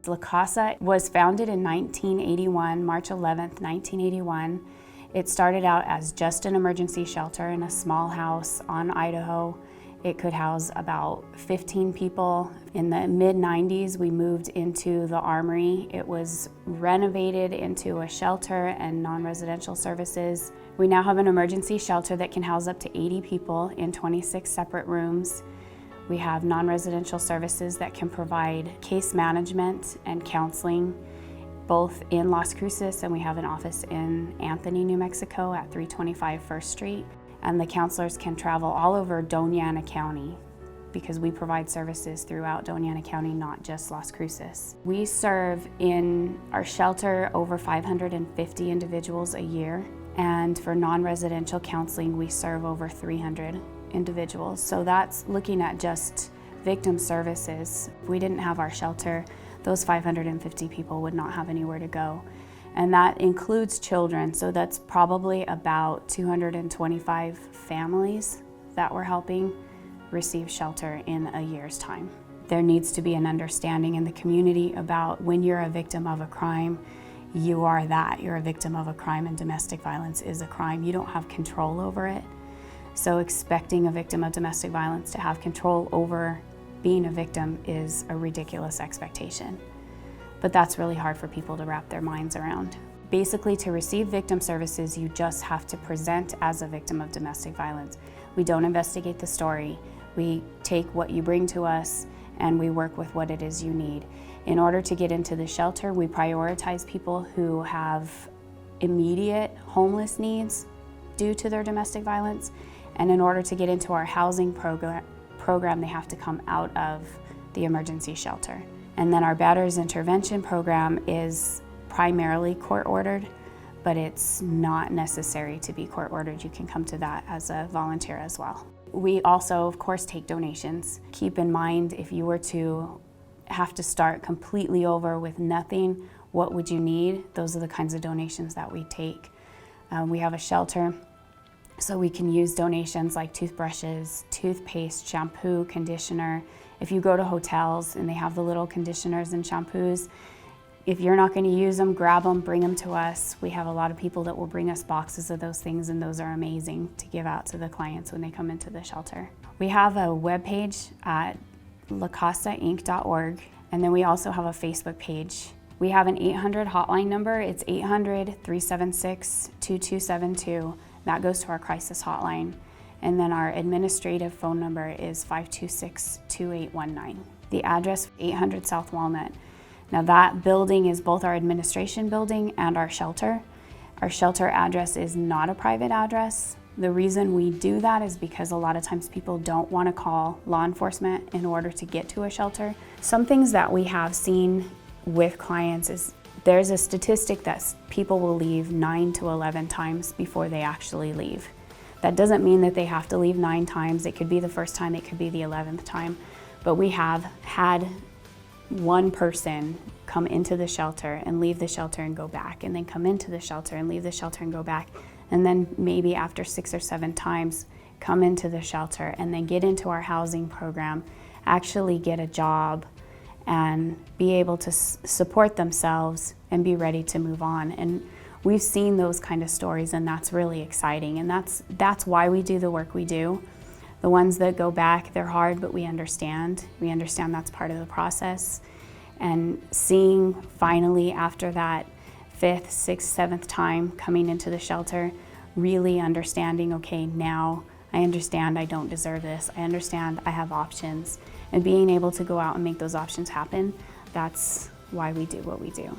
La Casa was founded in 1981, March 11th, 1981. It started out as just an emergency shelter in a small house on Idaho. It could house about 15 people. In the mid-90s, we moved into the Armory. It was renovated into a shelter and non-residential services. We now have an emergency shelter that can house up to 80 people in 26 separate rooms. We have non-residential services that can provide case management and counseling, both in Las Cruces, and we have an office in Anthony, New Mexico at 325 First Street. And the counselors can travel all over Doña Ana County because we provide services throughout Doña Ana County, not just Las Cruces. We serve in our shelter over 550 individuals a year, and for non-residential counseling, we serve over 300 individuals. So that's looking at just victim services. If we didn't have our shelter, those 550 people would not have anywhere to go. And that includes children, so that's probably about 225 families that we're helping receive shelter in a year's time. There needs to be an understanding in the community about when you're a victim of a crime, you are that. You're a victim of a crime, and domestic violence is a crime. You don't have control over it. So expecting a victim of domestic violence to have control over being a victim is a ridiculous expectation. But that's really hard for people to wrap their minds around. Basically, to receive victim services, you just have to present as a victim of domestic violence. We don't investigate the story. We take what you bring to us and we work with what it is you need. In order to get into the shelter, we prioritize people who have immediate homeless needs due to their domestic violence. And in order to get into our housing program, they have to come out of the emergency shelter. And then our batterers intervention program is primarily court-ordered, but it's not necessary to be court-ordered. You can come to that as a volunteer as well. We also, of course, take donations. Keep in mind, if you were to have to start completely over with nothing, what would you need? Those are the kinds of donations that we take. We have a shelter, so we can use donations like toothbrushes, toothpaste, shampoo, conditioner. If you go to hotels and they have the little conditioners and shampoos, if you're not going to use them, grab them, bring them to us. We have a lot of people that will bring us boxes of those things, and those are amazing to give out to the clients when they come into the shelter. We have a webpage at lacasainc.org, and then we also have a Facebook page. We have an 800 hotline number. It's 800-376-2272. That goes to our crisis hotline. And then our administrative phone number is 526-2819. The address, 800 South Walnut. Now that building is both our administration building and our shelter. Our shelter address is not a private address. The reason we do that is because a lot of times people don't want to call law enforcement in order to get to a shelter. Some things that we have seen with clients is there's a statistic that people will leave 9 to 11 times before they actually leave. That doesn't mean that they have to leave 9 times. It could be the first time, it could be the 11th time. But we have had one person come into the shelter and leave the shelter and go back, and then come into the shelter and leave the shelter and go back, and then maybe after 6 or 7 times come into the shelter and then get into our housing program, actually get a job, and be able to support themselves and be ready to move on. And we've seen those kind of stories, and that's really exciting, and that's why we do the work we do. The ones that go back, they're hard, but we understand. We understand that's part of the process. And seeing finally after that 5th, 6th, 7th time coming into the shelter, really understanding, okay, now I understand I don't deserve this. I understand I have options. And being able to go out and make those options happen, that's why we do what we do.